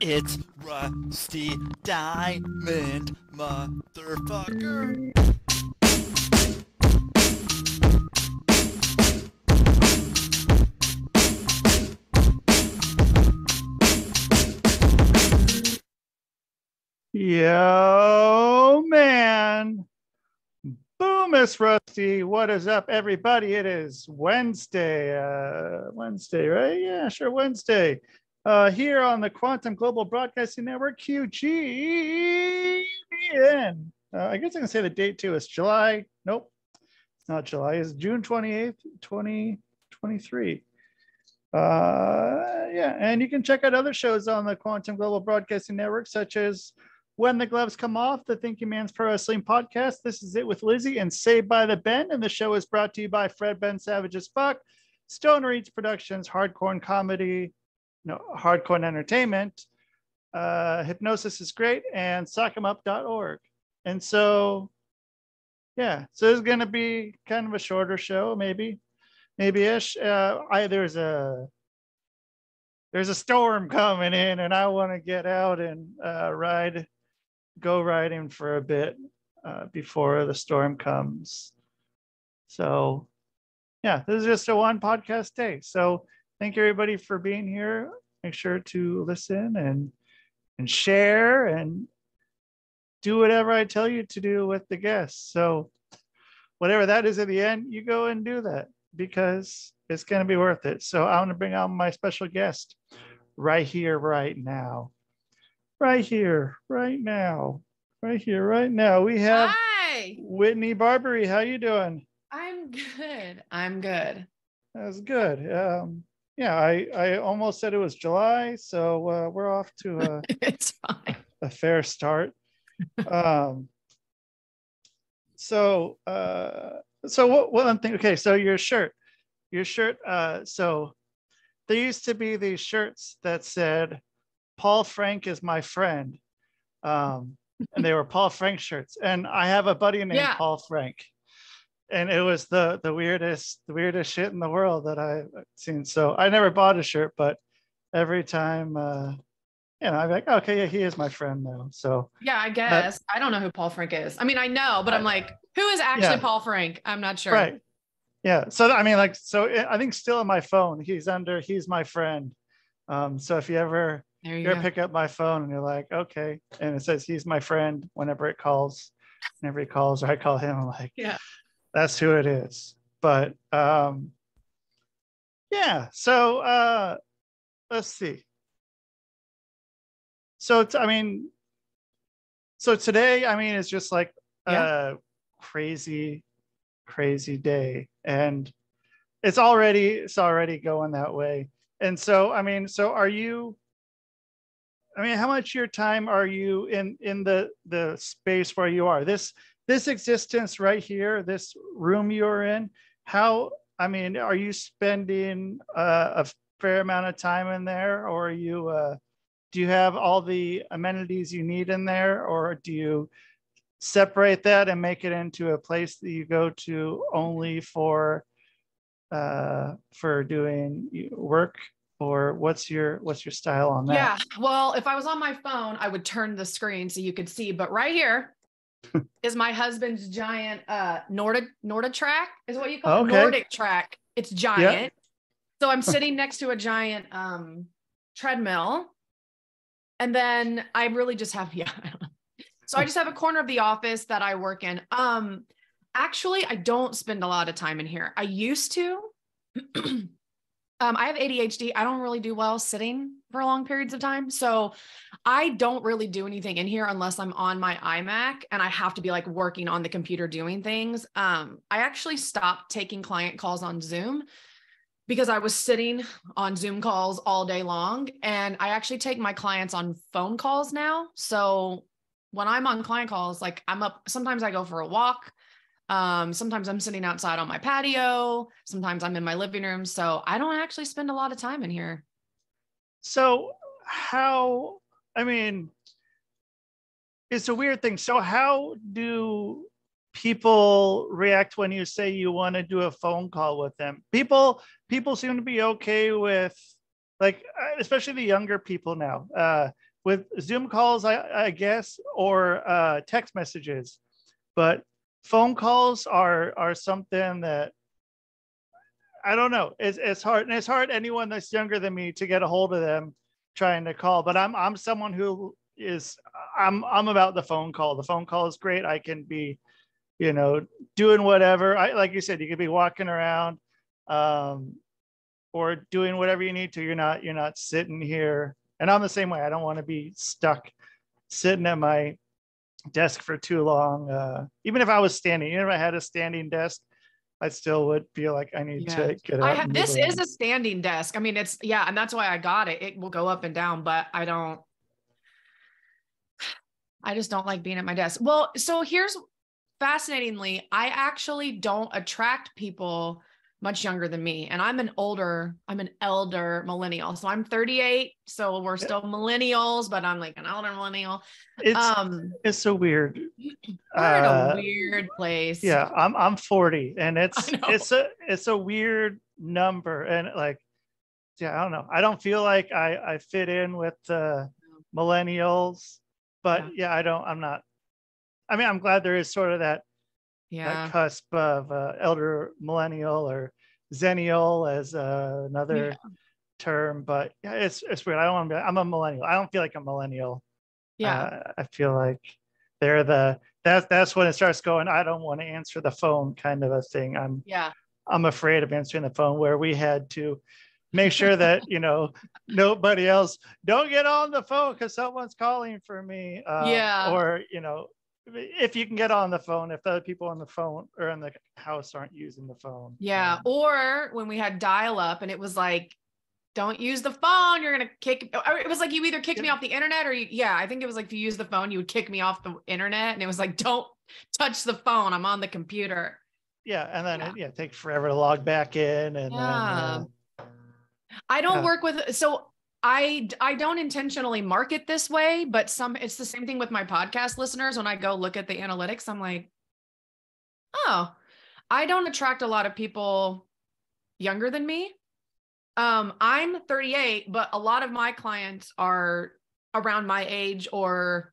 It's Rusty Diamond, motherfucker. Yo, man. Boom, Miss Rusty. What is up, everybody? It is Wednesday. Wednesday, right? Yeah, sure, Wednesday. Here on the Quantum Global Broadcasting Network, QGBN. I guess I can say the date too. It's July. Nope, it's not July. It's June 28th, 2023. Yeah, and you can check out other shows on the Quantum Global Broadcasting Network, such as When the Gloves Come Off, the Thinking Man's Pro Wrestling Podcast. This is It with Lizzie and Saved by the Ben. And the show is brought to you by Fred Ben Savage as Fuck, Stoner Eats Productions, Hardcore Comedy, Hardcore Entertainment, Hypnosis is Great, and Sock'emUp.org. And so, yeah, so this is going to be kind of a shorter show, maybe-ish. There's a storm coming in, and I want to get out and go riding for a bit before the storm comes. So, yeah, this is just a one podcast day. So, thank you everybody for being here. Make sure to listen and share and do whatever I tell you to do with the guests. So, whatever that is at the end, you go and do that, because it's going to be worth it. So I want to bring on my special guest right here, right now. Right here, right now. Right here, right now. We have Whitney Barbary. How you doing? I'm good. I'm good. That's good. Yeah, I almost said it was July, so we're off to it's fine. A fair start. So one thing. Okay, so your shirt. So there used to be these shirts that said Paul Frank is my friend, and they were Paul Frank shirts. And I have a buddy named Paul Frank, and it was the weirdest shit in the world that I've seen. So I never bought a shirt, but every time I'm like, okay, yeah, he is my friend now. So yeah, I guess I don't know who Paul Frank is. I mean, I know, but I'm like, who is actually Paul Frank? I'm not sure. Right. Yeah. So I mean, I think still on my phone, he's my friend. So if you ever pick up my phone and you're like, okay, and it says he's my friend, whenever he calls, or I call him, I'm like, yeah, that's who it is. But yeah. So let's see. So today, it's just like a crazy day, and it's already going that way. And so are you, how much of your time are you in the space where you are, this existence right here, this room you're in? Are you spending a fair amount of time in there, or are you do you have all the amenities you need in there, or do you separate that and make it into a place that you go to only for doing work? Or what's your style on that? Yeah, well, if I was on my phone, I would turn the screen so you could see, but right here is my husband's giant NordicTrack is what you call it. NordicTrack. It's giant. Yep. So I'm sitting next to a giant treadmill, and then I really just have so I just have a corner of the office that I work in. Actually, I don't spend a lot of time in here. I used to. I have ADHD. I don't really do well sitting for long periods of time. So I don't really do anything in here unless I'm on my iMac and I have to be like working on the computer doing things. I actually stopped taking client calls on Zoom because I was sitting on Zoom calls all day long, and I actually take my clients on phone calls now. So when I'm on client calls, like I'm up, sometimes I go for a walk. Sometimes I'm sitting outside on my patio. Sometimes I'm in my living room. So I don't actually spend a lot of time in here. So it's a weird thing. So how do people react when you say you want to do a phone call with them? People seem to be okay with, like, especially the younger people now. with Zoom calls, I guess, or text messages, but phone calls are something that I don't know. It's hard, and it's hard anyone that's younger than me to get a hold of them trying to call. But I'm someone who is I'm about the phone call. The phone call is great. I can be, doing whatever. Like you said, you could be walking around, or doing whatever you need to. You're not sitting here. And I'm the same way. I don't want to be stuck sitting at my desk for too long. Even if I was standing, if I had a standing desk, I still would feel like I need to get out. This is a standing desk. I mean, and that's why I got it. It will go up and down, but I just don't like being at my desk. Well, so here's fascinatingly, I actually don't attract people much younger than me. And I'm an elder millennial. So I'm 38. So we're still millennials, but I'm like an elder millennial. It's so weird. We're in a weird place. Yeah. I'm 40 and it's a weird number. And like, yeah, I don't know. I don't feel like I fit in with the millennials, but I'm not. I mean, I'm glad there is sort of that cusp of elder millennial or zennial as another term, but it's weird. I don't want to be. I'm a millennial. I don't feel like a millennial. I feel like that's when it starts going, I don't want to answer the phone kind of a thing. I'm afraid of answering the phone, where we had to make sure that nobody else don't get on the phone because someone's calling for me. Or if you can get on the phone, if the other people on the phone or in the house aren't using the phone. Or when we had dial up and it was like, don't use the phone, you're going to kick, or it was like, you either kicked me off the internet or I think it was like, if you use the phone, you would kick me off the internet. And it was like, don't touch the phone. I'm on the computer. And then it takes forever to log back in. And then, I don't work with, so I don't intentionally market this way, but it's the same thing with my podcast listeners. When I go look at the analytics, I'm like, oh, I don't attract a lot of people younger than me. I'm 38, but a lot of my clients are around my age or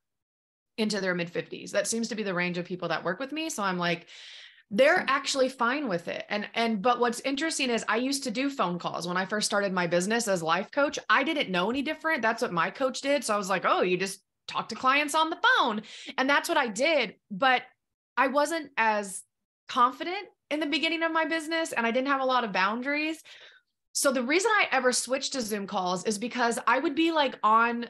into their mid 50s. That seems to be the range of people that work with me. So I'm like, they're actually fine with it. But what's interesting is I used to do phone calls when I first started my business as life coach. I didn't know any different. That's what my coach did. So I was like, oh, you just talk to clients on the phone. And that's what I did. But I wasn't as confident in the beginning of my business and I didn't have a lot of boundaries. So the reason I ever switched to Zoom calls is because I would be like on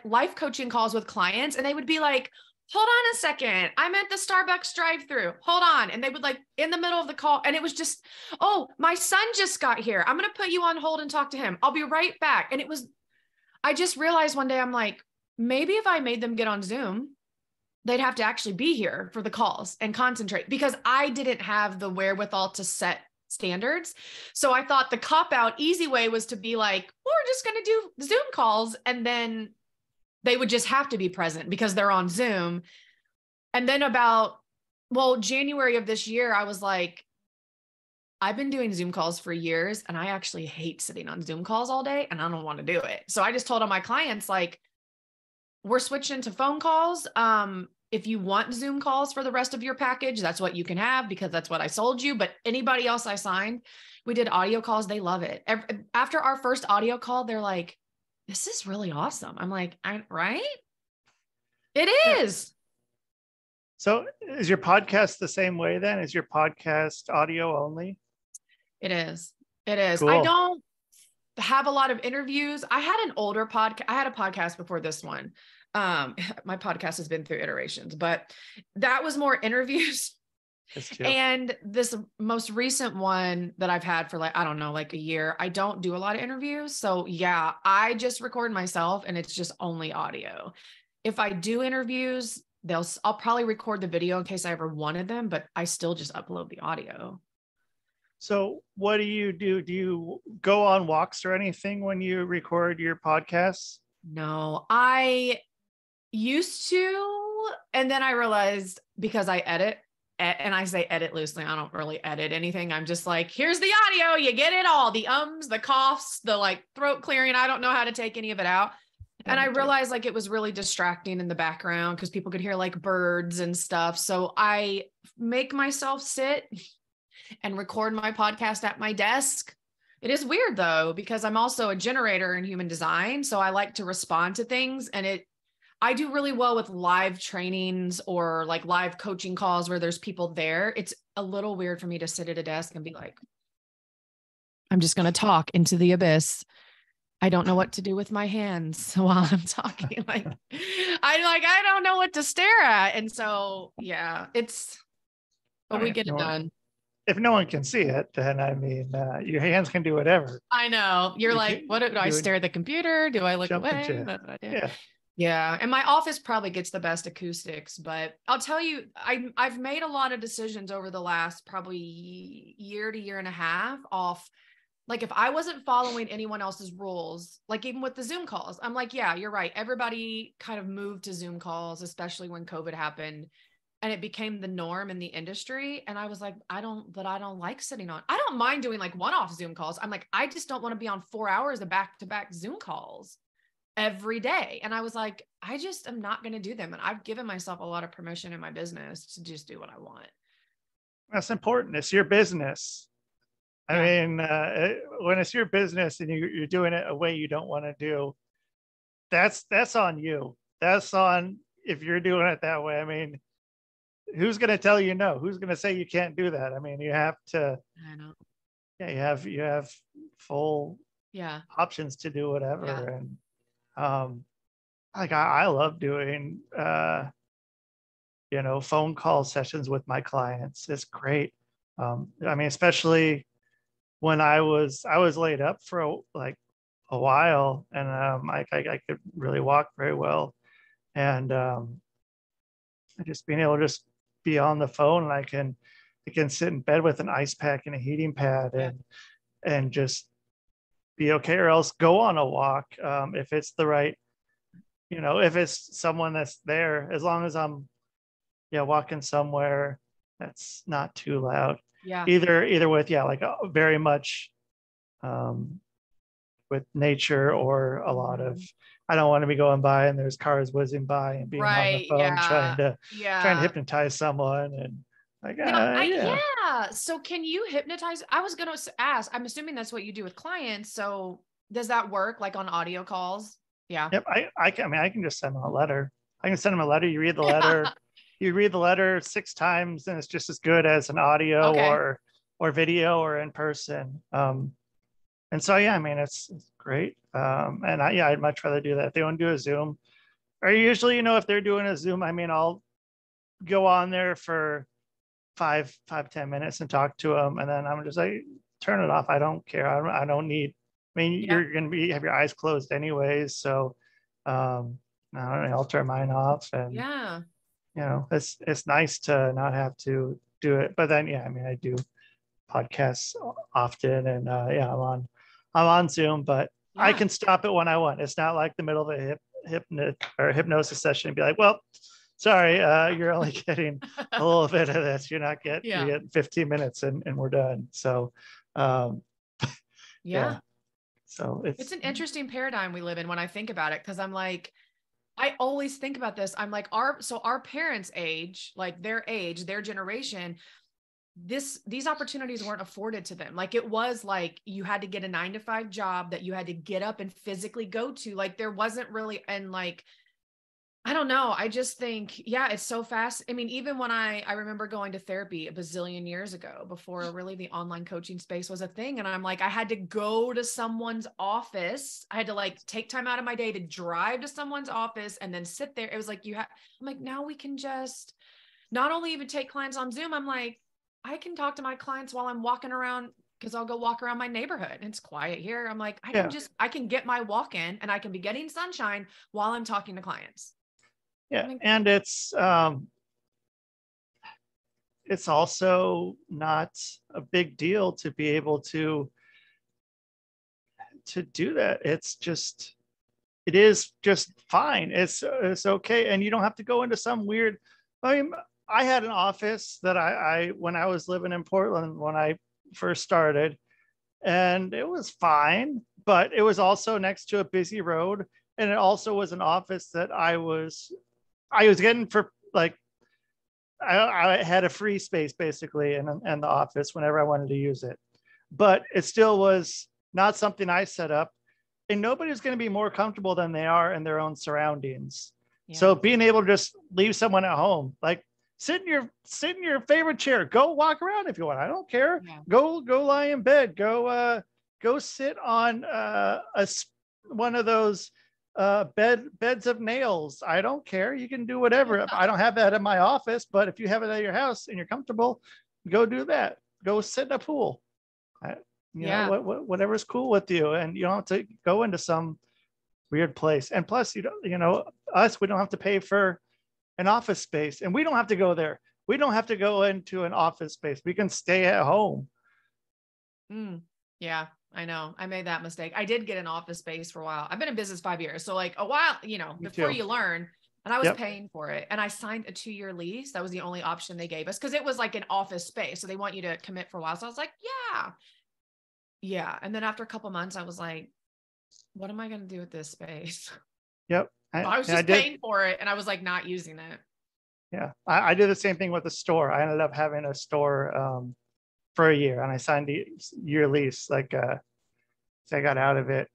life coaching calls with clients and they would be like, hold on a second, I'm at the Starbucks drive-through. Hold on. And they would like in the middle of the call. And it was just, oh, my son just got here. I'm going to put you on hold and talk to him. I'll be right back. And I just realized one day, I'm like, maybe if I made them get on Zoom, they'd have to actually be here for the calls and concentrate, because I didn't have the wherewithal to set standards. So I thought the cop-out easy way was to be like, we're just going to do Zoom calls. And then they would just have to be present because they're on Zoom. And then January of this year, I was like, I've been doing Zoom calls for years and I actually hate sitting on Zoom calls all day and I don't want to do it. So I just told all my clients, like, we're switching to phone calls. If you want Zoom calls for the rest of your package, that's what you can have because that's what I sold you. But anybody else I signed, we did audio calls. They love it. After our first audio call, they're like, this is really awesome. I'm like, right? It is. So is your podcast the same way then? Is your podcast audio only? It is. It is. Cool. I don't have a lot of interviews. I had an older podcast. I had a podcast before this one. My podcast has been through iterations, but that was more interviews. And this most recent one that I've had for like a year, I don't do a lot of interviews. So I just record myself and it's just only audio. If I do interviews, I'll probably record the video in case I ever wanted them, but I still just upload the audio. So what do you do? Do you go on walks or anything when you record your podcasts? No, I used to. And then I realized because I edit, and I say edit loosely, I don't really edit anything. I'm just like, here's the audio. You get it all. The ums, the coughs, the like throat clearing. I don't know how to take any of it out. And I realized like it was really distracting in the background because people could hear like birds and stuff. So I make myself sit and record my podcast at my desk. It is weird though, because I'm also a generator in human design. So I like to respond to things, and I do really well with live trainings or like live coaching calls where there's people there. It's a little weird for me to sit at a desk and be like, I'm just going to talk into the abyss. I don't know what to do with my hands while I'm talking. I don't know what to stare at. And so, yeah, but we get it done. If no one can see it, then I mean, your hands can do whatever. I know. You're like, what do I stare at the computer? Do I look away? Yeah. Yeah. And my office probably gets the best acoustics, but I'll tell you, I've made a lot of decisions over the last probably year to year and a half off. Like if I wasn't following anyone else's rules, like even with the Zoom calls, I'm like, yeah, you're right. Everybody kind of moved to Zoom calls, especially when COVID happened. And it became the norm in the industry. And I was like, I don't like sitting on, I don't mind doing like one-off Zoom calls. I'm like, I just don't want to be on 4 hours of back-to-back Zoom calls every day. And I was like, I just am not going to do them. And I've given myself a lot of permission in my business to just do what I want. That's important. It's your business. I mean, when it's your business and you're doing it a way you don't want to do, that's on you. That's on if you're doing it that way. I mean, who's going to tell you no? Who's going to say you can't do that? I mean, you have to. I know. Yeah, you have full options to do whatever, and like I love doing phone call sessions with my clients. It's great. I mean, especially when I was laid up for a while, and I could really walk very well, and just being able to just be on the phone, and I can sit in bed with an ice pack and a heating pad and just be okay, or else go on a walk if it's the right, if it's someone that's there, as long as I'm walking somewhere that's not too loud. Either with very much with nature, or a lot of, I don't want to be going by and there's cars whizzing by and being on the phone trying to hypnotize someone, and so can you hypnotize? I was going to ask, I'm assuming that's what you do with clients. So does that work like on audio calls? Yeah. Yep. I can just send them a letter. I can send them a letter. You read the letter. You read the letter 6 times, and it's just as good as an audio or video or in person. And so, I mean, it's great. And I'd much rather do that. If they want to do a Zoom, or usually, if they're doing a Zoom, I mean, I'll go on there for 5-10 minutes and talk to them. And then I'm just like, turn it off. I don't care. I don't need, you're going to have your eyes closed anyways. So I'll turn mine off, and it's nice to not have to do it. But then, I do podcasts often, and I'm on Zoom, but I can stop it when I want. It's not like the middle of a hypnosis session and be like, well, sorry, you're only getting a little bit of this. You're getting 15 minutes and we're done. So so it's an interesting paradigm we live in when I think about it, because I'm like, I always think about this. I'm like, our parents' age, like their generation, these opportunities weren't afforded to them. Like it was like you had to get a 9-to-5 job that you had to get up and physically go to. Like there wasn't really, and like, I don't know. I just think, it's so fast. I mean, even when I remember going to therapy a bazillion years ago, before really the online coaching space was a thing. And I'm like, I had to go to someone's office. I had to like take time out of my day to drive to someone's office and then sit there. It was like, I'm like, now we can just not only even take clients on Zoom. I'm like, I can talk to my clients while I'm walking around, because I'll go walk around my neighborhood and it's quiet here. I'm like, I can get my walk in, and I can be getting sunshine while I'm talking to clients. Yeah. And it's also not a big deal to be able to do that. It is just fine. It's okay. And you don't have to go into some weird, I had an office that I when I was living in Portland, when I first started, and it was fine, but it was also next to a busy road. and it also was an office that I was getting for like, I had a free space basically in the office whenever I wanted to use it, but it still was not something I set up, and nobody's going to be more comfortable than they are in their own surroundings. Yeah. So being able to just leave someone at home, like sit in your favorite chair, go walk around if you want. I don't care. Yeah. Go lie in bed. Go sit on one of those beds of nails. I don't care. You can do whatever. I don't have that in my office, but if you have it at your house and you're comfortable, go do that. Go sit in a pool. You know, whatever's cool with you, and you don't have to go into some weird place. And plus, we don't have to pay for an office space, and we don't have to go there. We don't have to go into an office space. We can stay at home. Yeah, I know. I made that mistake. I did get an office space for a while. I've been in business 5 years. So like a while, before you learn, and I was paying for it, and I signed a 2-year lease. That was the only option they gave us, because it was like an office space. So they want you to commit for a while. So I was like, yeah. And then after a couple months, I was like, what am I going to do with this space? Yep. I was just paying for it, and I was like not using it. Yeah. I did the same thing with the store. I ended up having a store for a year, and I signed the year lease. Like, so I got out of it,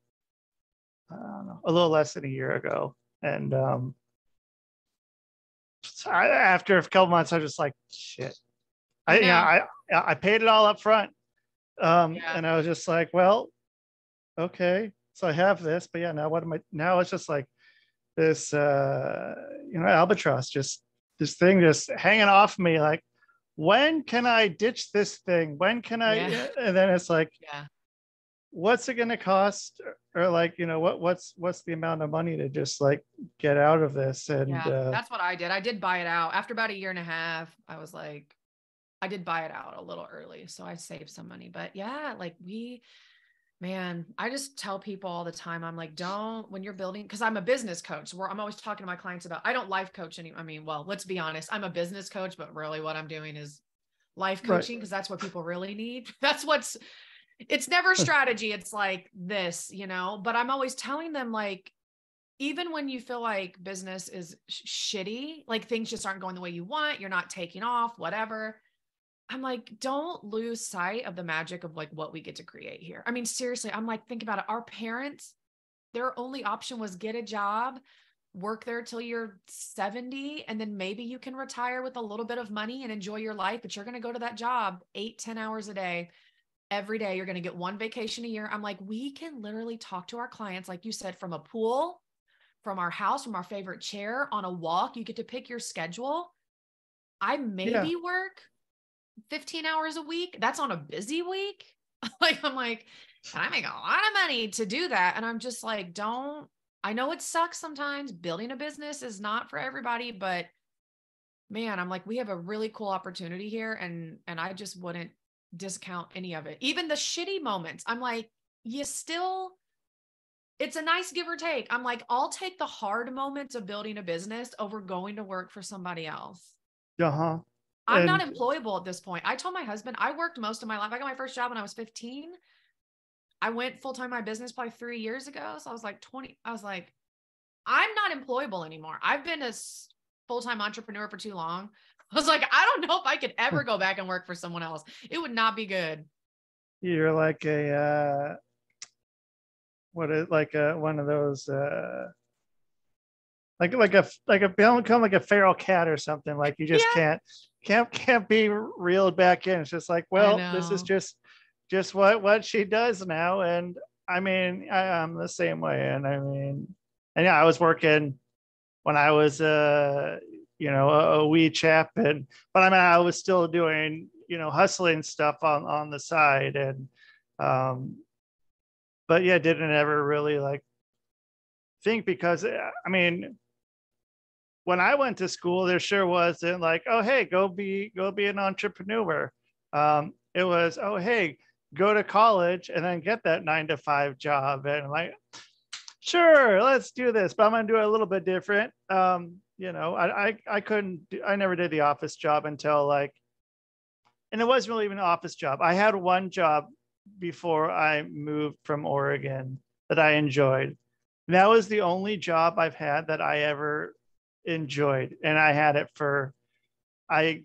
I don't know, a little less than a year ago. And after a couple months, I was just like, shit. I paid it all up front. And I was just like, well, okay, so I have this, but now what am I, now it's just like this, albatross, just this thing just hanging off me. Like, when can I ditch this thing? When can I, and then it's like, what's it going to cost? Or like, what's the amount of money to just like get out of this? And that's what I did. I did buy it out after about a year and a half. I was like, I did buy it out a little early, so I saved some money. But I just tell people all the time, I'm like, when you're building, because I'm a business coach, so I'm always talking to my clients about, I don't life coach any. I mean, well, let's be honest, I'm a business coach, but really what I'm doing is life coaching, because that's what people really need. It's never strategy. It's like this, but I'm always telling them, like, even when you feel like business is shitty, like things just aren't going the way you want, you're not taking off, whatever. I'm like, don't lose sight of the magic of like what we get to create here. I mean, seriously, I'm like, think about it. Our parents, their only option was get a job, work there till you're 70, and then maybe you can retire with a little bit of money and enjoy your life, but you're going to go to that job 8-10 hours a day. Every day, you're going to get one vacation a year. I'm like, we can literally talk to our clients, like you said, from a pool, from our house, from our favorite chair, on a walk. You get to pick your schedule. I maybe work 15 hours a week. That's on a busy week. I'm like, and I make a lot of money to do that. And I'm just like, I know it sucks sometimes. Building a business is not for everybody, but man, I'm like, we have a really cool opportunity here. And I just wouldn't discount any of it. Even the shitty moments. I'm like, it's a nice give or take. I'm like, I'll take the hard moments of building a business over going to work for somebody else. I'm not employable at this point. I told my husband, I worked most of my life. I got my first job when I was 15. I went full-time in my business probably 3 years ago. So I was like 20. I was like, I'm not employable anymore. I've been a full-time entrepreneur for too long. I was like, I don't know if I could ever go back and work for someone else. It would not be good. You're like one of those, become like a feral cat or something. Like you just can't be reeled back in. It's just like, well, this is just what she does now. And I mean, I'm the same way. And I mean, and I was working when I was a wee chap, but I mean, I was still doing, hustling stuff on the side. And but didn't ever really like think, because I mean, when I went to school, there sure wasn't like, oh, hey, go be an entrepreneur. It was, oh, hey, go to college and then get that 9-to-5 job. And like, sure, let's do this, but I'm going to do it a little bit different. I never did the office job until and it wasn't really even an office job. I had one job before I moved from Oregon that I enjoyed. That was the only job I've had that I ever enjoyed. And I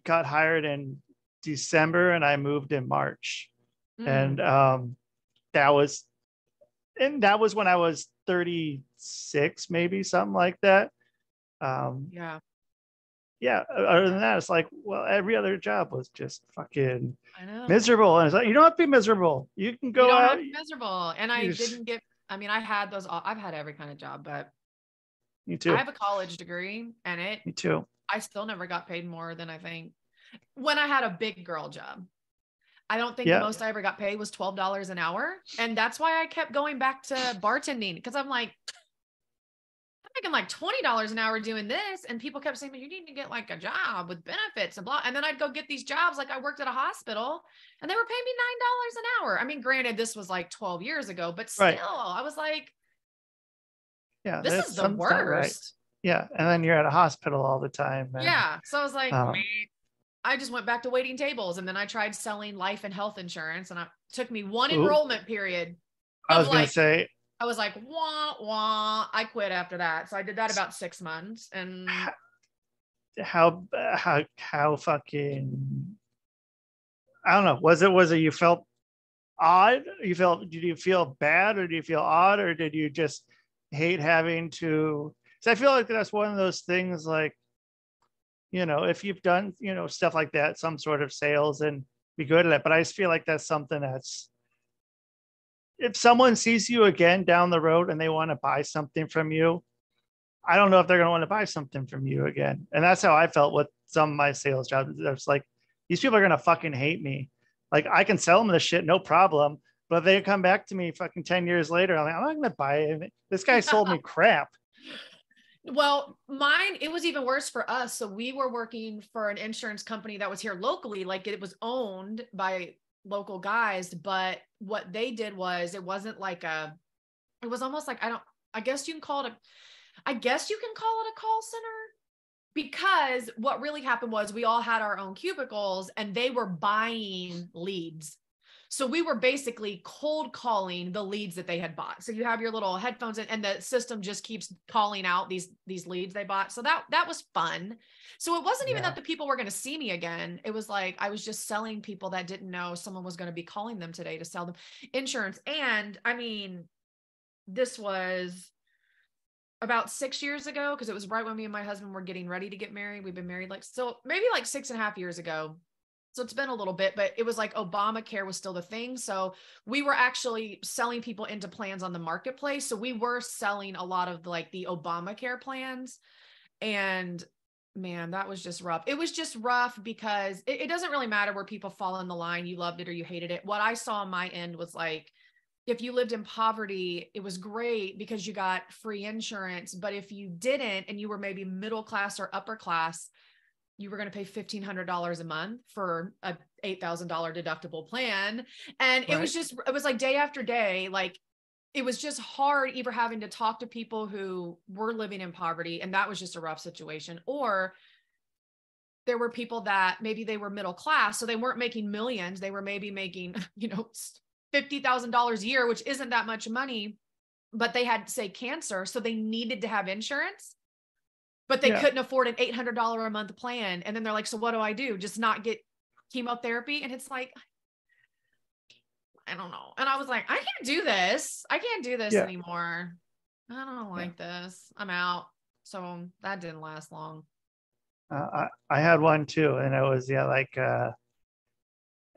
got hired in December and I moved in March. And that was when I was 36, maybe something like that. Yeah. Yeah. Other than that, it's like, well, every other job was just fucking I know. miserable. And it's like, you don't have to be miserable. You can go You don't out. have to be miserable. And I didn't get, I mean, I had those, I've had every kind of job, but Me too. I have a college degree and Me too. I still never got paid more than I think when I had a big girl job. I don't think the most I ever got paid was $12 an hour. And that's why I kept going back to bartending, because I'm like, I'm making like $20 an hour doing this. And people kept saying, you need to get like a job with benefits and blah. And then I'd go get these jobs. Like I worked at a hospital and they were paying me $9 an hour. I mean, granted, this was like 12 years ago, but still, I was like, yeah, this is the worst. Right. Yeah. And then you're at a hospital all the time. And, yeah. So I was like, I just went back to waiting tables, and then I tried selling life and health insurance, and it took me one enrollment period. I was going to say, I was like, wah, wah. I quit after that. So I did that about 6 months. And how fucking, I don't know. Was it, you felt odd? Did you feel bad, or do you feel odd, or did you just hate having to, so I feel like that's one of those things, like, you know, if you've done, you know, stuff like that, some sort of sales, and be good at it. But I just feel like that's something that's, if someone sees you again down the road and they want to buy something from you, I don't know if they're going to want to buy something from you again. And that's how I felt with some of my sales jobs. It's like, these people are going to fucking hate me. Like, I can sell them the shit, no problem. But if they come back to me fucking 10 years later, I'm like, I'm not going to buy it. This guy sold me crap. Well, mine, it was even worse for us. So we were working for an insurance company that was here locally. Like, it was owned by local guys, but what they did was, it wasn't like it was almost like, I guess you can call it a call center, because what really happened was we all had our own cubicles and they were buying leads. So we were basically cold calling the leads that they had bought. So you have your little headphones and the system just keeps calling out these leads they bought. So that was fun. So it wasn't even that the people were going to see me again. It was like, I was just selling people that didn't know someone was going to be calling them today to sell them insurance. And I mean, this was about 6 years ago, because it was right when me and my husband were getting ready to get married. We've been married maybe like 6.5 years ago. So it's been a little bit, but it was like Obamacare was still the thing. So we were actually selling people into plans on the marketplace. So we were selling a lot of like the Obamacare plans. And man, that was just rough. It was just rough because it doesn't really matter where people fall in the line. You loved it or you hated it. What I saw on my end was like, if you lived in poverty, it was great because you got free insurance. But if you didn't, and you were maybe middle class or upper class, you were going to pay $1,500 a month for a $8,000 deductible plan. And it was like day after day, like it was just hard either having to talk to people who were living in poverty. And that was just a rough situation. Or there were people that maybe they were middle class, so they weren't making millions. They were maybe making, $50,000 a year, which isn't that much money, but they had, say, cancer. So they needed to have insurance, but they couldn't afford an $800 a month plan. And then they're like, so what do I do? Just not get chemotherapy? And it's like, I don't know. And I was like, I can't do this. I can't do this anymore. I don't like this. I'm out. So that didn't last long. I had one too. And it was, it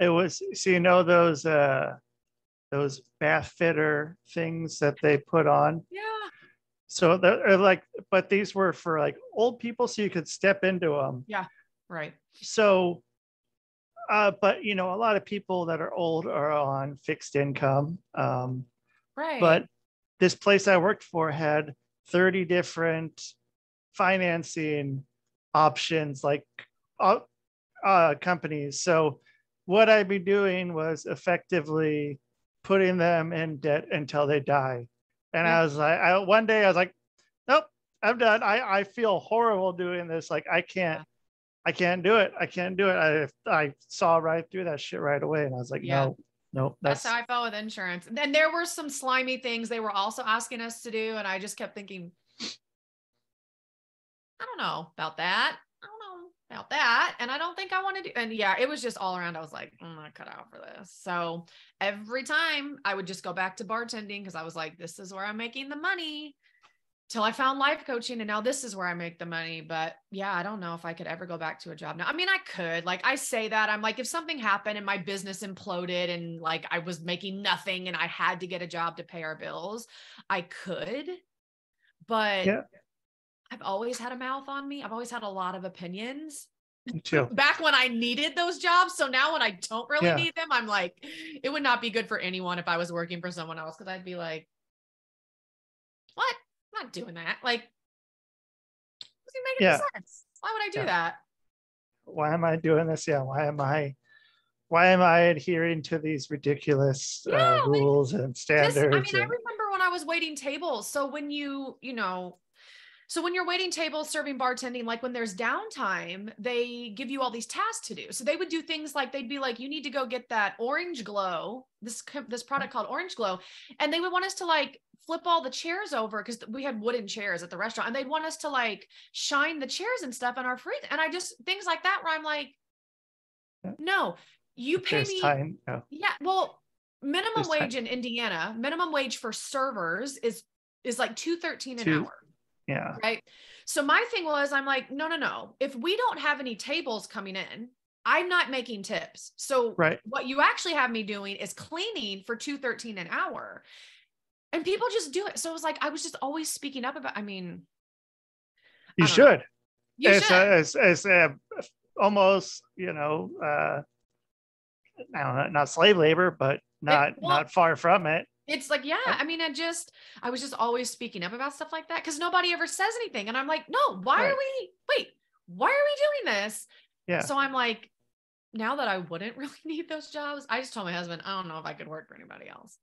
was, so those bath fitter things that they put on. Yeah. So they're like, but these were for like old people, so you could step into them. Yeah, right. So, but a lot of people that are old are on fixed income. Right. But this place I worked for had 30 different financing options, like companies. So what I'd be doing was effectively putting them in debt until they die. And I was like, one day I was like, nope, I'm done. I feel horrible doing this. Like, I can't do it. I can't do it. I saw right through that shit right away. And I was like, no, Nope. That's how I felt with insurance. And then there were some slimy things they were also asking us to do. And I just kept thinking, I don't know about that. I don't know about that. And I don't think I want to do. And yeah, it was just all around. I was like, I'm not cut out for this. So every time I would just go back to bartending because I was like, this is where I'm making the money. Till I found life coaching, and now this is where I make the money. But yeah, I don't know if I could ever go back to a job now. I mean, I could. Like, I say that, I'm like, if something happened and my business imploded and like I was making nothing and I had to get a job to pay our bills, I could. But Yeah. I've always had a mouth on me. I've always had a lot of opinions. Me too. Back when I needed those jobs. So now when I don't really Yeah. need them, I'm like, it would not be good for anyone if I was working for someone else. Cause I'd be like, what? I'm not doing that. Like, doesn't make any sense. Why would I do that? Why am I doing this? Yeah. Why am I adhering to these ridiculous rules and standards? I remember when I was waiting tables. So when when you're waiting tables, serving, bartending, like when there's downtime, they give you all these tasks to do. So they would do things like, they'd be like, you need to go get that Orange Glow, this product called Orange Glow. And they would want us to like flip all the chairs over because we had wooden chairs at the restaurant, and they'd want us to like shine the chairs and stuff in our freezer. And I just, things like that where I'm like, no, you pay me. Time. No. Yeah. Well, minimum wage in Indiana, minimum wage for servers is like $2.13 an hour. Yeah. Right. So my thing was, I'm like, no. If we don't have any tables coming in, I'm not making tips. So what you actually have me doing is cleaning for $2.13 an hour. And people just do it. So it was like, I was just always speaking up about, I mean. You should. It's almost, I don't know, not slave labor, but not far from it. It's like, yeah, I mean, I was just always speaking up about stuff like that because nobody ever says anything. And I'm like, no, why are we doing this? Yeah. So I'm like, now that I wouldn't really need those jobs, I just told my husband, I don't know if I could work for anybody else.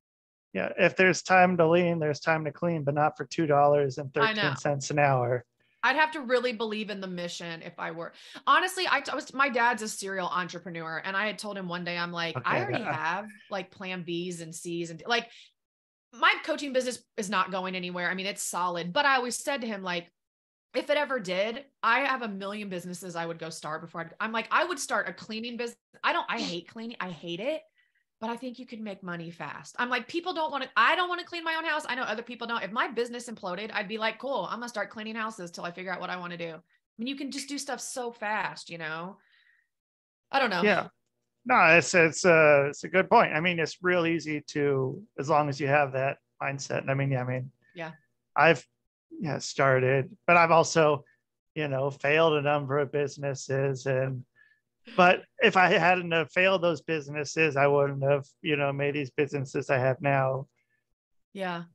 Yeah. If there's time to lean, there's time to clean, but not for $2.13 an hour. I'd have to really believe in the mission if I were. Honestly, my dad's a serial entrepreneur. And I had told him one day, I'm like, I already have like plan B's and C's and like, my coaching business is not going anywhere. I mean, it's solid, but I always said to him, like, if it ever did, I have a million businesses I would go start before I'm like, I would start a cleaning business. I hate cleaning. I hate it, but I think you could make money fast. I'm like, I don't want to clean my own house. I know other people don't. If my business imploded, I'd be like, cool, I'm gonna start cleaning houses till I figure out what I want to do. I mean, you can just do stuff so fast, I don't know. Yeah. No, it's a good point. I mean, it's real easy to, as long as you have that mindset. Yeah. I've started, but I've also, failed a number of businesses, but if I hadn't have failed those businesses, I wouldn't have, made these businesses I have now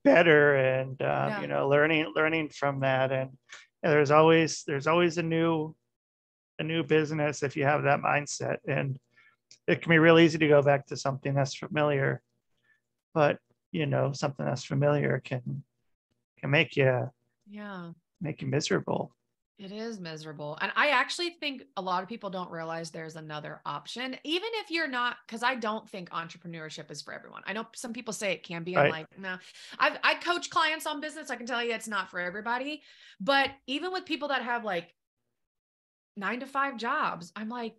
better and, learning from that. And there's always a new business if you have that mindset. And it can be real easy to go back to something that's familiar, but something that's familiar can make you miserable. It is miserable. And I actually think a lot of people don't realize there's another option, even if you're not, because I don't think entrepreneurship is for everyone. I know some people say it can be. I'm like, no, I coach clients on business. I can tell you it's not for everybody, but even with people that have like 9-to-5 jobs, I'm like,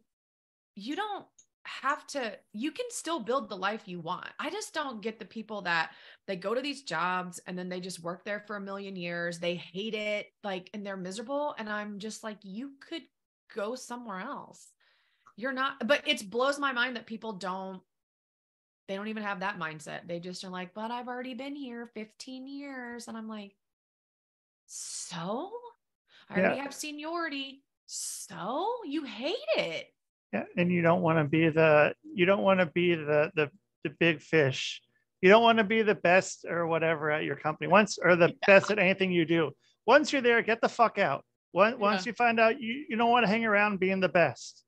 you don't have to, you can still build the life you want. I just don't get the people that they go to these jobs and then they just work there for a million years. They hate it, like, and they're miserable. And I'm just like, you could go somewhere else. You're not, but it blows my mind that people don't even have that mindset. They just are like, but I've already been here 15 years. And I'm like, so I already have seniority. So you hate it. Yeah, and you don't want to be the big fish. You don't want to be the best or whatever at your company best at anything you do. Once you're there, get the fuck out. Once you find out you don't want to hang around being the best.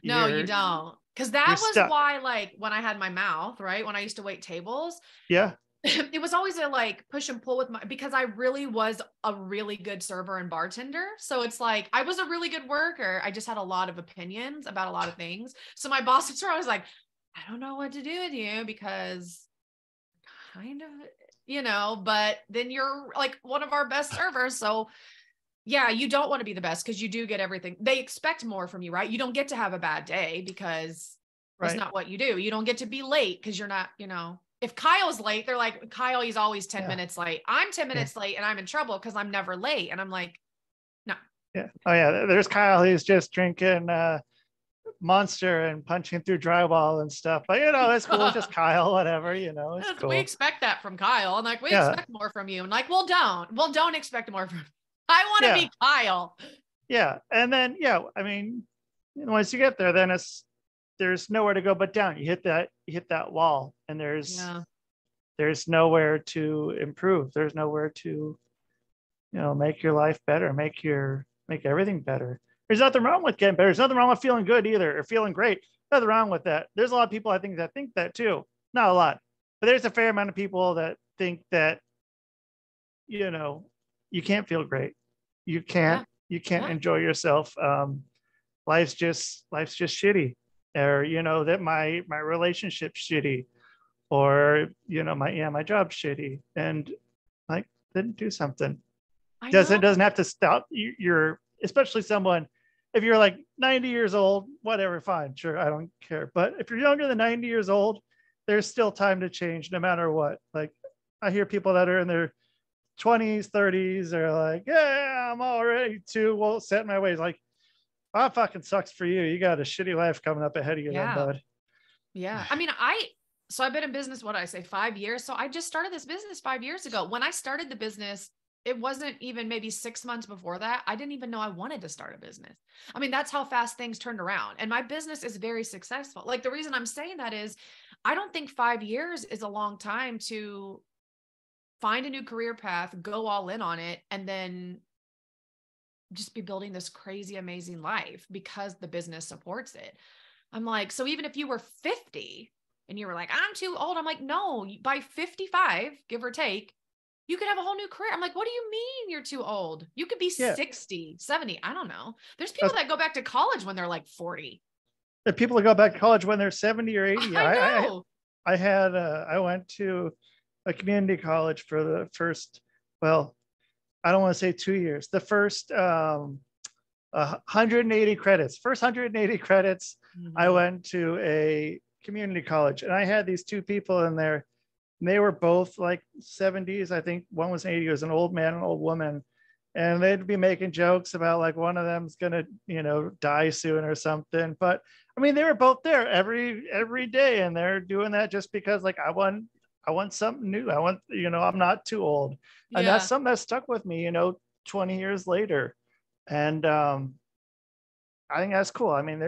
No, you don't. Because that was stuck. Why, like, when I had my mouth, right? When I used to wait tables. Yeah. It was always a like push and pull because I really was a really good server and bartender. So it's like, I was a really good worker. I just had a lot of opinions about a lot of things. So my bosses were always like, I don't know what to do with you because kind of, but then you're like one of our best servers. So yeah, you don't want to be the best because you do get everything. They expect more from you, right? You don't get to have a bad day because that's not what you do. You don't get to be late because you're not, if Kyle's late, they're like, Kyle, he's always 10 minutes late. I'm 10 minutes late and I'm in trouble because I'm never late. And I'm like, no. Yeah. Oh yeah. There's Kyle. He's just drinking Monster and punching through drywall and stuff. But that's cool. It's just Kyle, whatever, it's cool. We expect that from Kyle. And like, we expect more from you. And like, well, don't expect more from I want to be Kyle. Yeah. And then, I mean, once you get there, then there's nowhere to go but down. You hit that wall and there's nowhere to improve. There's nowhere to, make your life better, make everything better. There's nothing wrong with getting better. There's nothing wrong with feeling good either or feeling great. Nothing wrong with that. There's a lot of people I think that too. Not a lot, but there's a fair amount of people that think that, you can't feel great. You can't enjoy yourself. Life's just shitty, or that my relationship's shitty, or my job's shitty, and like then do something. Doesn't have to stop. You're especially someone if you're like 90 years old, whatever, fine, sure, I don't care. But if you're younger than 90 years old, there's still time to change no matter what. Like I hear people that are in their 20s, 30s, they're like, yeah, I'm already too well set in my ways. Like, that fucking sucks for you. You got a shitty life coming up ahead of you, then, bud. Yeah. I mean, so I've been in business, 5 years. So I just started this business 5 years ago. When I started the business, it wasn't even maybe 6 months before that. I didn't even know I wanted to start a business. I mean, that's how fast things turned around. And my business is very successful. Like the reason I'm saying that is I don't think 5 years is a long time to find a new career path, go all in on it, and then just be building this crazy, amazing life because the business supports it. I'm like, so even if you were 50 and you were like, I'm too old. I'm like, no, by 55, give or take, you could have a whole new career. I'm like, what do you mean you're too old? You could be 60, 70. I don't know. There's people that go back to college when they're like 40. There are people that go back to college when they're 70 or 80. I know. I went to a community college for the first, well, I don't want to say 2 years. The first 180 credits. First 180 credits, I went to a community college, and I had these two people in there. And they were both like 70s. I think one was 80. It was an old man, an old woman. And they'd be making jokes about like one of them's gonna, die soon or something. But I mean, they were both there every day, and they're doing that just because like I want something new. I want, I'm not too old. And that's something that stuck with me, 20 years later. And I think that's cool. I mean,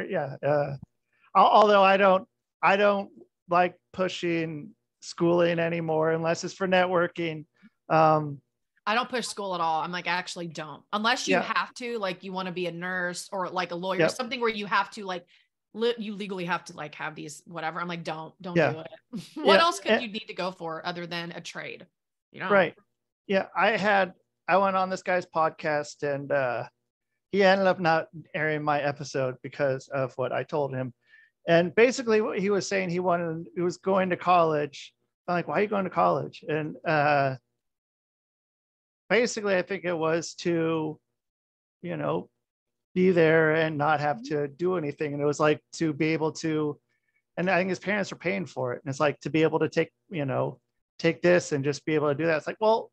although I don't like pushing schooling anymore unless it's for networking. I don't push school at all. I'm like, actually don't, unless you have to, like you want to be a nurse or like a lawyer, something where you have to like, you legally have to like have these, whatever. I'm like, don't do it. What else could you need to go for other than a trade? Right. Yeah. I went on this guy's podcast, and he ended up not airing my episode because of what I told him. And basically what he was saying, he was going to college. I'm like, why are you going to college? And basically I think it was to, be there and not have to do anything. And it was like to be able to, and I think his parents were paying for it. And it's like to be able to take this and just be able to do that. It's like, well,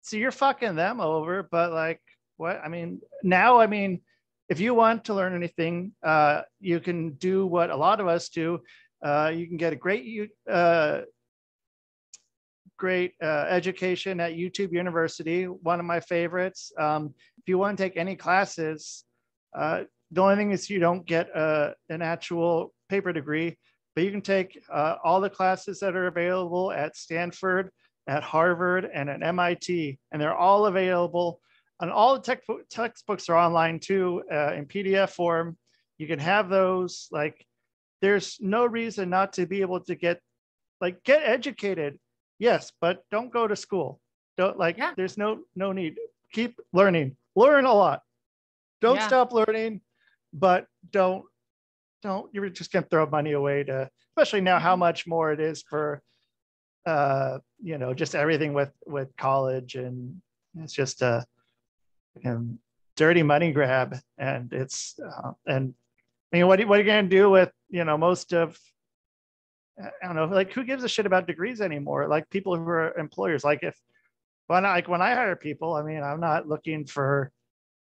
so you're fucking them over, but like, what? I mean, now, if you want to learn anything, you can do what a lot of us do. You can get a great education at YouTube University, one of my favorites. If you want to take any classes, the only thing is you don't get an actual paper degree, but you can take all the classes that are available at Stanford, at Harvard, and at MIT, and they're all available. And all the textbooks are online too, in PDF form. You can have those. Like, there's no reason not to be able to get educated. Yes, but don't go to school. There's no need. Keep learning. Learn a lot. Don't stop learning, but don't you're just going to throw money away to, especially now how much more it is for, just everything with college, and it's just a dirty money grab. And it's, and I mean, what are you going to do with, most of, I don't know, like who gives a shit about degrees anymore? Like people who are employers, like when I hire people, I mean, I'm not looking for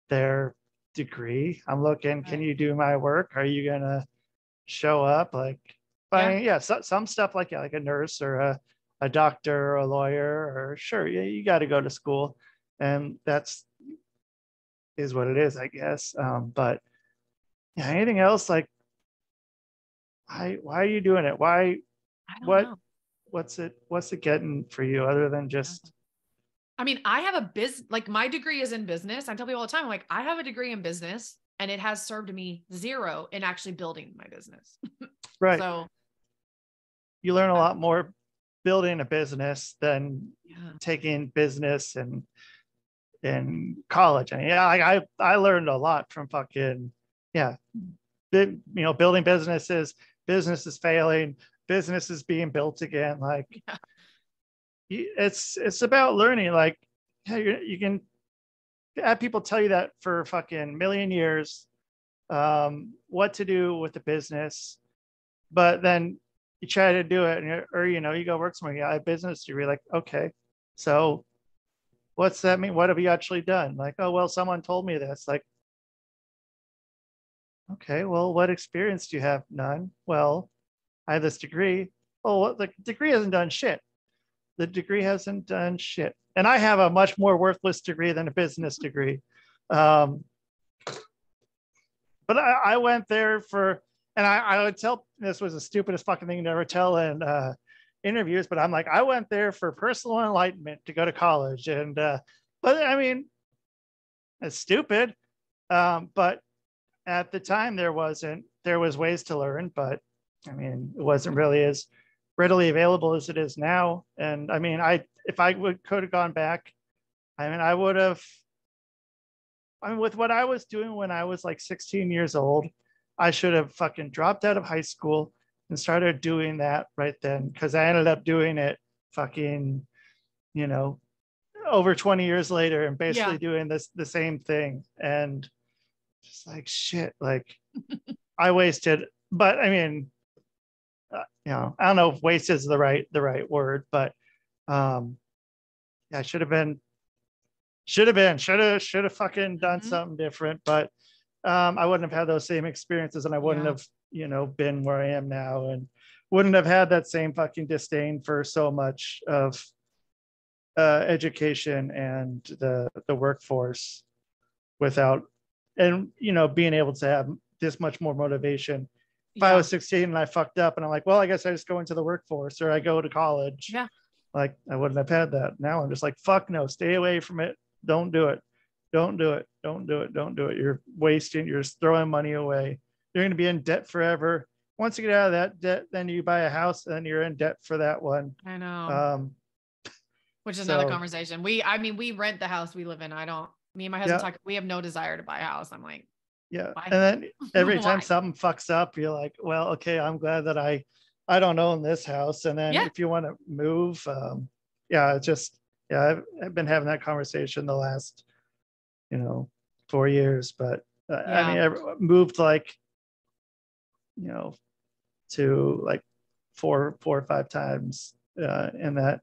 their degree. I'm looking, can you do my work? Are you going to show up? Like, some stuff like a nurse or a doctor or a lawyer, or sure, you got to go to school, and is what it is, I guess. But yeah, anything else, like, why are you doing it? Why? I don't know. What's it getting for you other than just? I mean, I have a business, like my degree is in business. I tell people all the time, like I have a degree in business and it has served me zero in actually building my business. Right. So you learn a lot more building a business than taking business and in college. And I learned a lot from fucking, building businesses failing, businesses being built again. Like, it's about learning. Like, you can have people tell you that for fucking million years, what to do with the business, but then you try to do it, or you go work somewhere. I have business degree. Like, okay, so what's that mean? What have you actually done? Like, oh well, someone told me this. Like, okay, well, what experience do you have? None. Well, I have this degree. Oh, the degree hasn't done shit. The degree hasn't done shit. And I have a much more worthless degree than a business degree. But I went there and I would tell, this was the stupidest fucking thing to ever tell in interviews, but I'm like, I went there for personal enlightenment to go to college. And, but I mean, it's stupid. But at the time there was ways to learn, but I mean, it wasn't really as readily available as it is now. And I mean, if I could have gone back, I mean, I would have, with what I was doing when I was like 16 years old, I should have fucking dropped out of high school and started doing that right then. Cause I ended up doing it fucking, over 20 years later and basically doing the same thing. And just like, shit, like I wasted, but I mean, I don't know if waste is the right word, but I should have fucking done something different, but I wouldn't have had those same experiences, and I wouldn't have, been where I am now, and wouldn't have had that same fucking disdain for so much of education and the workforce without, and being able to have this much more motivation. If I was 16 and I fucked up and I'm like, well, I guess I just go into the workforce or I go to college. Yeah. Like, I wouldn't have had that. Now I'm just like, fuck no, stay away from it. Don't do it. Don't do it. Don't do it. Don't do it. You're wasting, you're just throwing money away. You're going to be in debt forever. Once you get out of that debt, then you buy a house and you're in debt for that one. I know. Which is another conversation. We rent the house we live in. Me and my husband talk, we have no desire to buy a house. I'm like, yeah. Why? And then every time something fucks up, you're like, well, okay, I'm glad that I don't own this house. And then if you want to move, it's just, I've been having that conversation the last, 4 years, but I mean, I moved like, to like four or five times in that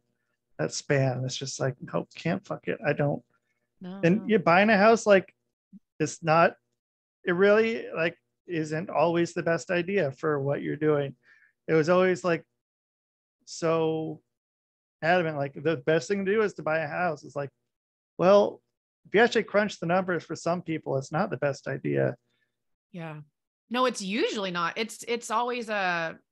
span. It's just like, nope, can't fuck it. I don't. No. And you're buying a house, like, it's not, it really like isn't always the best idea for what you're doing. It was always like so adamant, like the best thing to do is to buy a house. It's like, well, if you actually crunch the numbers, for some people, it's not the best idea. Yeah. No, it's usually not. It's always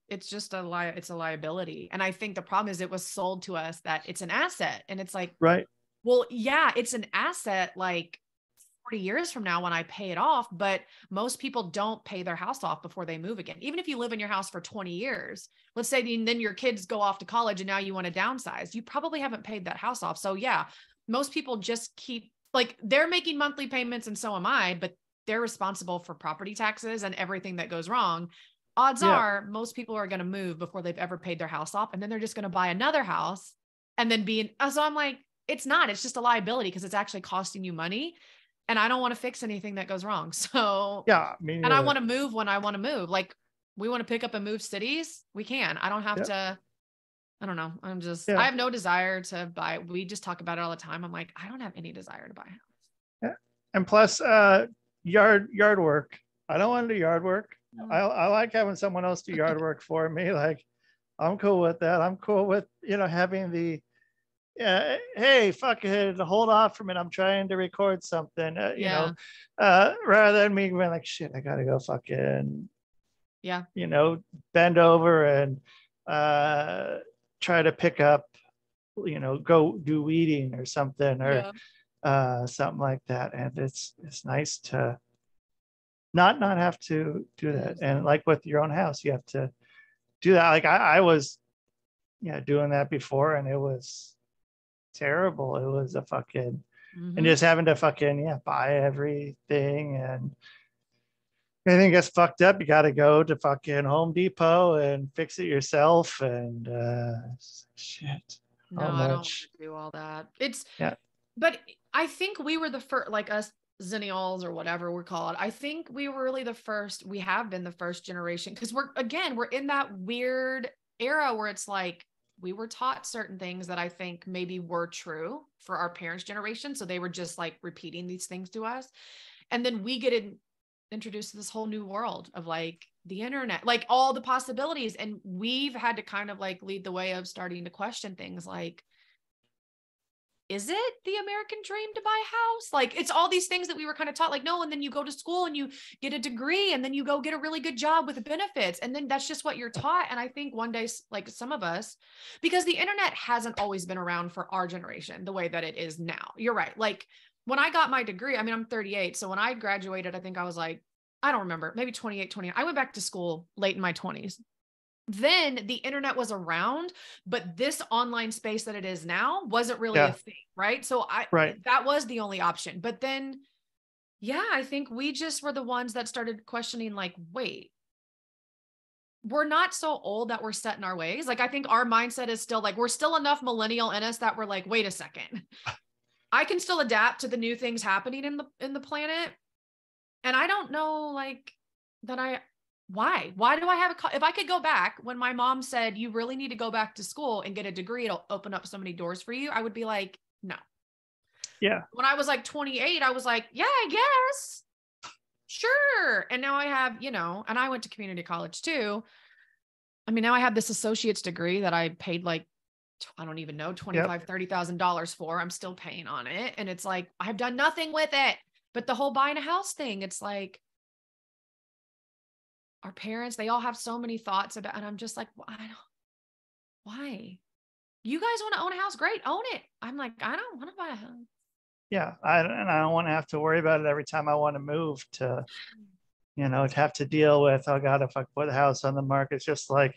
it's a liability. And I think the problem is it was sold to us that it's an asset. And it's like, right. Well, yeah, it's an asset like 40 years from now when I pay it off, but most people don't pay their house off before they move again. Even if you live in your house for 20 years, let's say then your kids go off to college and now you want to downsize, you probably haven't paid that house off. So yeah, most people just keep, like, they're making monthly payments and so am I, but they're responsible for property taxes and everything that goes wrong, odds Yeah. are most people are going to move before they've ever paid their house off. And then they're just going to buy another house and then so I'm like, it's just a liability because it's actually costing you money. And I don't want to fix anything that goes wrong. So, Yeah. Me and I neither. want to move when I want to move. Like we want to pick up and move cities. We can. I don't have Yeah. to. I don't know. Yeah. I have no desire to buy. We just talk about it all the time. I'm like, I don't have any desire to buy a house. Yeah. And plus, yard work. I don't want to do yard work. I like having someone else do yard work for me. Like, I'm cool with that. I'm cool with, having the, hey, fuck it, hold off from it. I'm trying to record something, rather than me being like, shit, I gotta go fucking, bend over and try to pick up, go do weeding or something, or something like that. And it's nice to not have to do that. And like with your own house, you have to do that. Like I was doing that before, and it was terrible. It was a fucking and just having to fucking buy everything, and anything gets fucked up, you got to go to fucking Home Depot and fix it yourself. And shit. No, I don't want to do all that. But I think we were the first, like us Zennials or whatever we're called. I think we were really the first. We have been the first generation because we're in that weird era where it's like we were taught certain things that I think maybe were true for our parents' generation. So they were just like repeating these things to us. And then we get introduced to this whole new world of like the internet, like all the possibilities. And we've had to kind of like lead the way of starting to question things like, is it the American dream to buy a house? Like it's all these things that we were kind of taught, like, no, and then you go to school and you get a degree and then you go get a really good job with the benefits. And then that's just what you're taught. And I think one day, like some of us, because the internet hasn't always been around for our generation, the way that it is now. You're right. Like when I got my degree, I mean, I'm 38. So when I graduated, I think I was like, I don't remember, maybe 28, 20. I went back to school late in my 20s. Then the internet was around, but this online space that it is now wasn't really a thing. Right. So that was the only option. But then, I think we just were the ones that started questioning, like, wait, we're not so old that we're set in our ways. Like, I think our mindset is still like, we're still enough millennial in us that we're like, wait a second, I can still adapt to the new things happening in the planet. And I don't know, like why do I have if I could go back when my mom said, you really need to go back to school and get a degree, it'll open up so many doors for you, I would be like, no. Yeah. When I was like 28, I was like, yeah, I guess. Sure. And now I have, and I went to community college too. I mean, now I have this associate's degree that I paid like, I don't even know, $25,000, $30,000 for. I'm still paying on it. And it's like, I've done nothing with it. But the whole buying a house thing, it's like, our parents, they all have so many thoughts about, and I'm just like, why? You guys want to own a house? Great, own it. I'm like, I don't want to buy a house. Yeah, I don't want to have to worry about it every time I want to move to, to have to deal with, oh God, if I put a house on the market, it's just like,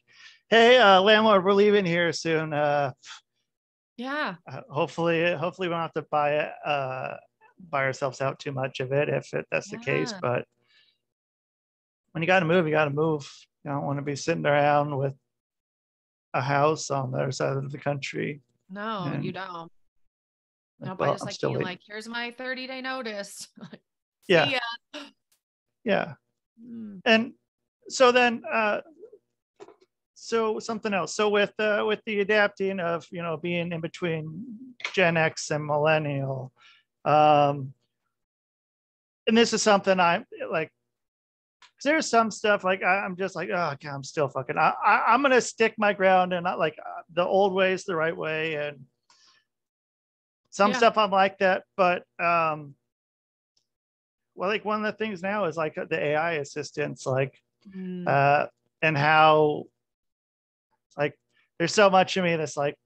hey, landlord, we're leaving here soon. Hopefully we don't have to buy ourselves out too much of it if that's the case. But when you got to move, you got to move. You don't want to be sitting around with a house on the other side of the country. No, you don't. Like, I just like being like, here's my 30-day notice. Yeah. And so then, so something else. So with the adapting of, being in between Gen X and millennial, and this is something I'm like, there's some stuff like I'm just like, oh God, I'm still fucking, I'm gonna stick my ground and not like the old way is the right way, and some stuff I'm like that. But well, like one of the things now is like the AI assistants, like and how like there's so much of me that's like,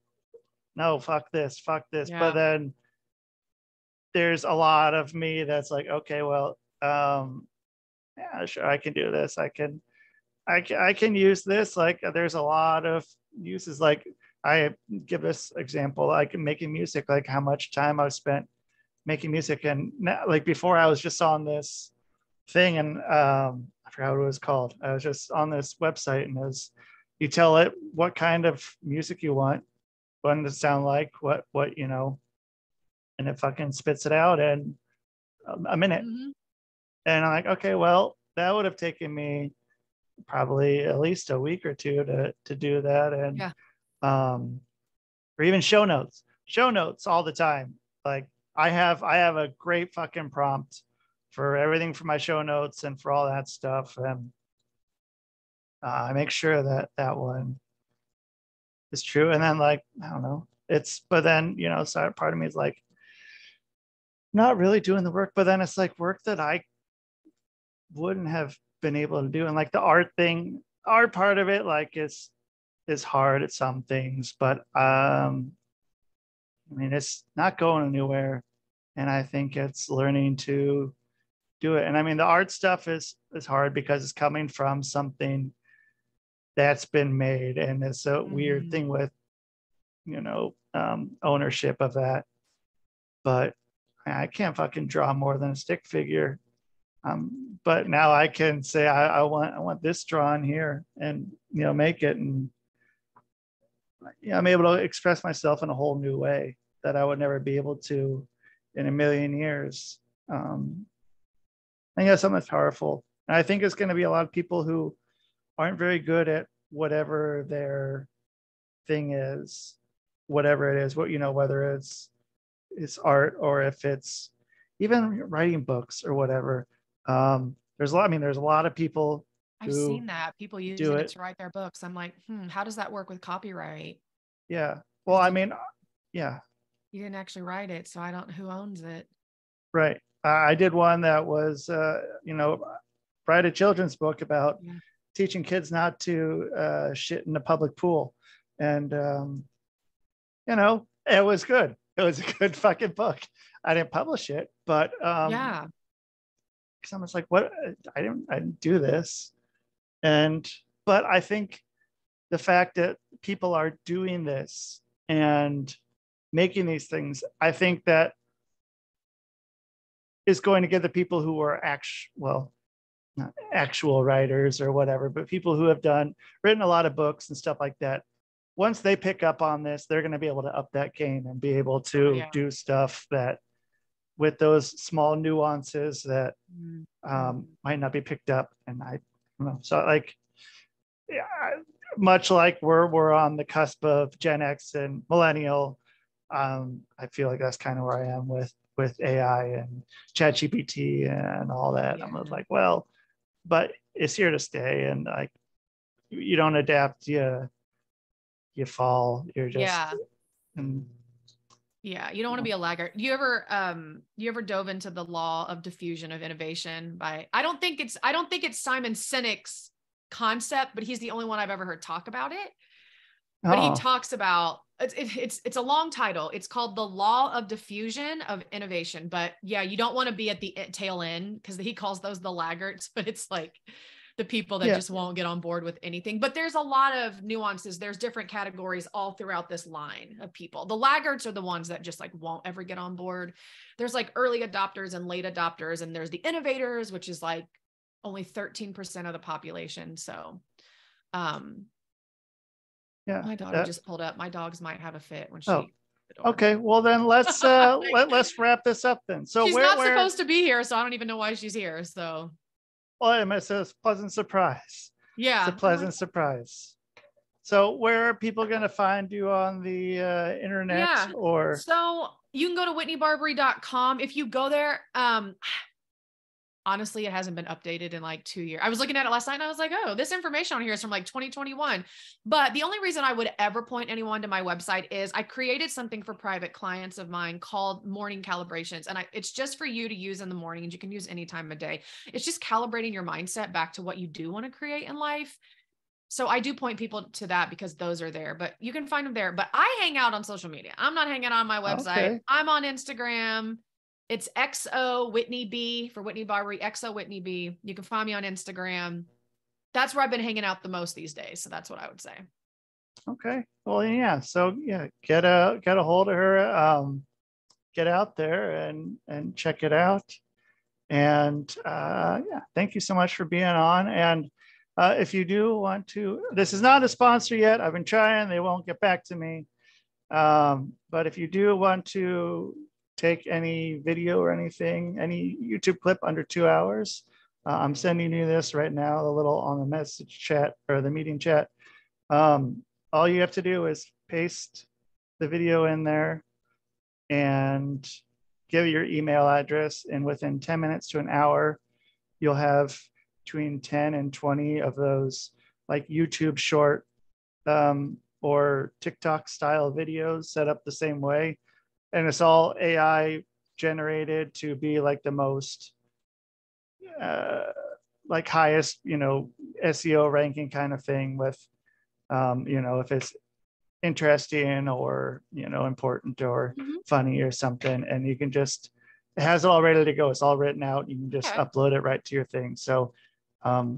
no, fuck this, but then there's a lot of me that's like, okay, well, yeah, sure, I can do this. I can use this. Like there's a lot of uses. Like I give this example, like making music, like how much time I've spent making music. And now, like before I was just on this thing, and I forgot what it was called. I was just on this website, and it was, you tell it what kind of music you want to sound like, what and it fucking spits it out in a minute. Mm-hmm. And I'm like, okay, well, that would have taken me probably at least a week or two to do that. And Yeah. or even show notes all the time. Like I have a great fucking prompt for everything for my show notes and for all that stuff. And I make sure that that one is true. And then, like, I don't know, but then, so part of me is like, not really doing the work, but then it's like work that I wouldn't have been able to do. And like the art part of it, like is hard at some things, but I mean, it's not going anywhere. And I think it's learning to do it. And I mean, the art stuff is hard because it's coming from something that's been made. And it's a weird thing with, ownership of that. But I can't fucking draw more than a stick figure. But now I can say I want this drawn here and make it, and I'm able to express myself in a whole new way that I would never be able to in a million years. I think that's something that's powerful, and I think it's going to be a lot of people who aren't very good at whatever their thing is, whatever it is, whether it's art or if it's even writing books or whatever. There's a lot of people. I've seen that people using it to write their books. I'm like, how does that work with copyright? Yeah. Well, I mean, yeah. You didn't actually write it, so I don't. Who owns it? Right. I did one that was, write a children's book about teaching kids not to shit in a public pool, and it was good. It was a good fucking book. I didn't publish it, but because I was like, what? I didn't do this, but I think the fact that people are doing this and making these things, I think that is going to get the people who are not actual writers or whatever, but people who have written a lot of books and stuff like that. Once they pick up on this, they're going to be able to up that game and be able to do stuff that with those small nuances that might not be picked up. And I don't know. So like, much like we're on the cusp of Gen X and millennial, I feel like that's kind of where I am with AI and ChatGPT and all that. I'm like, well, but it's here to stay, and like, you don't adapt, you fall. You're just you don't want to be a laggard. You ever dove into the law of diffusion of innovation I don't think it's Simon Sinek's concept, but he's the only one I've ever heard talk about it. But he talks about it's a long title. It's called The Law of Diffusion of Innovation. But yeah, you don't want to be at the tail end, because he calls those the laggards, but it's like the people that just won't get on board with anything. But there's a lot of nuances. There's different categories all throughout this line of people. The laggards are the ones that just like won't ever get on board. There's like early adopters and late adopters, and there's the innovators, which is like only 13% of the population. So, my daughter just pulled up. My dogs might have a fit when she. Oh, okay. Well, then let's let's wrap this up then. So she's not supposed to be here, so I don't even know why she's here. So. Well, it's a pleasant surprise. Yeah, it's a pleasant surprise. So, where are people going to find you on the internet? Or so you can go to whitneybarbary.com. If you go there, honestly, it hasn't been updated in like 2 years. I was looking at it last night and I was like, oh, this information on here is from like 2021. But the only reason I would ever point anyone to my website is I created something for private clients of mine called morning calibrations. And it's just for you to use in the morning, and you can use any time of day. It's just calibrating your mindset back to what you do want to create in life. So I do point people to that because those are there, but you can find them there. But I hang out on social media. I'm not hanging out on my website. Okay. I'm on Instagram. It's XO Whitney B for Whitney Barbary, XO Whitney B. You can find me on Instagram. That's where I've been hanging out the most these days. So that's what I would say. Okay. Well, yeah. So yeah, get a hold of her. Get out there and check it out. And yeah, thank you so much for being on. And if you do want to, this is not a sponsor yet. I've been trying, they won't get back to me. But if you do want to take any video or anything, any YouTube clip under 2 hours, I'm sending you this right now, a little on the message chat or the meeting chat. All you have to do is paste the video in there and give your email address, and within 10 minutes to an hour, you'll have between 10 and 20 of those like YouTube short or TikTok style videos set up the same way. And it's all AI generated to be like the most like highest, SEO ranking kind of thing with, if it's interesting or, important or funny or something, and you can just, it has it all ready to go. It's all written out. You can just upload it right to your thing. So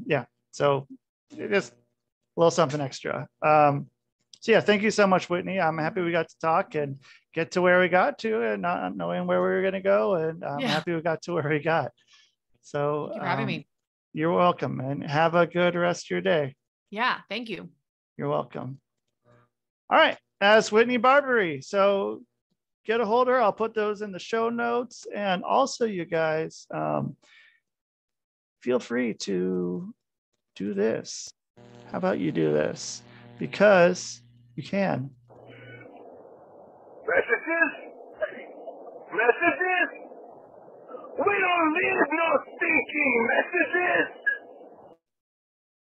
yeah, so just a little something extra. So yeah, thank you so much, Whitney. I'm happy we got to talk and get to where we got to, and not knowing where we were going to go. And I'm happy we got to where we got. So thank you for having me. You're welcome, and have a good rest of your day. Yeah, thank you. You're welcome. All right, that's Whitney Barbary. So get a hold of her. I'll put those in the show notes. And also, you guys, feel free to do this. How about you do this? Because you can. Messages? Messages? We don't need no stinking messages.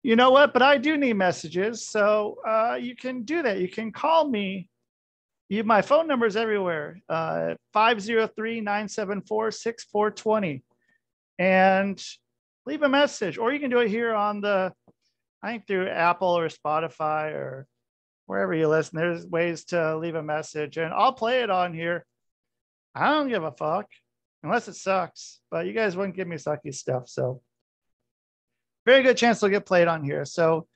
You know what? But I do need messages. So you can do that. You can call me. My phone number is everywhere. 503-974-6420. And leave a message. Or you can do it here on I think through Apple or Spotify or wherever you listen. There's ways to leave a message. And I'll play it on here. I don't give a fuck. Unless it sucks. But you guys wouldn't give me sucky stuff. So very good chance they'll get played on here. So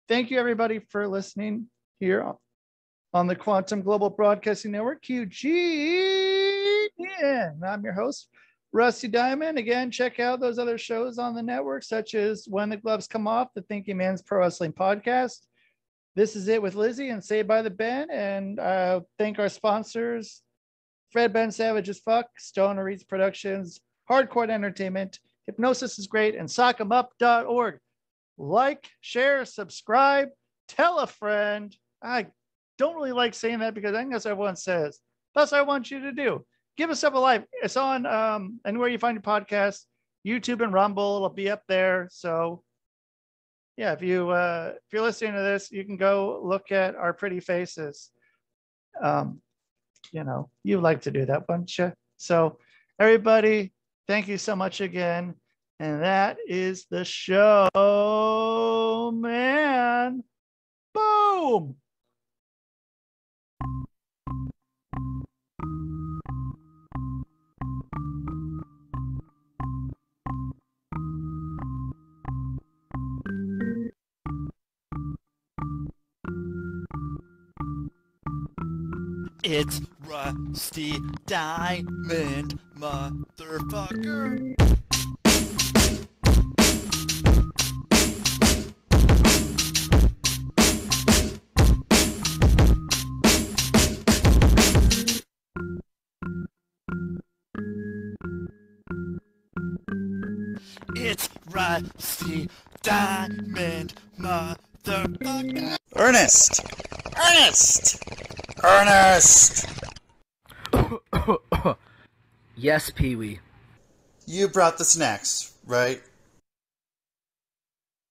thank you, everybody, for listening here on the Quantum Global Broadcasting Network, QGN. I'm your host, Rusty Diamond. Again, check out those other shows on the network, such as When the Gloves Come Off, the Thinking Man's Pro Wrestling Podcast. This is It with Lizzie and Saved by the Ben. And thank our sponsors, Fred Ben Savage as Fuck, Stoner Reads Productions, Hardcore Entertainment, Hypnosis is Great, and Sock'emUp.org. Like, share, subscribe, tell a friend. I don't really like saying that because I think that's what everyone says. That's what I want you to do. Give us up a like. It's on anywhere you find your podcast, YouTube and Rumble. It'll be up there. So yeah, if you're listening to this, you can go look at our pretty faces. You like to do that, wouldn't you? So everybody, thank you so much again. And that is the show, man. Boom. It's Rusty Diamond, motherfucker. It's Rusty Diamond, motherfucker. Ernest! Ernest! Ernest! Yes, Pee-wee. You brought the snacks, right?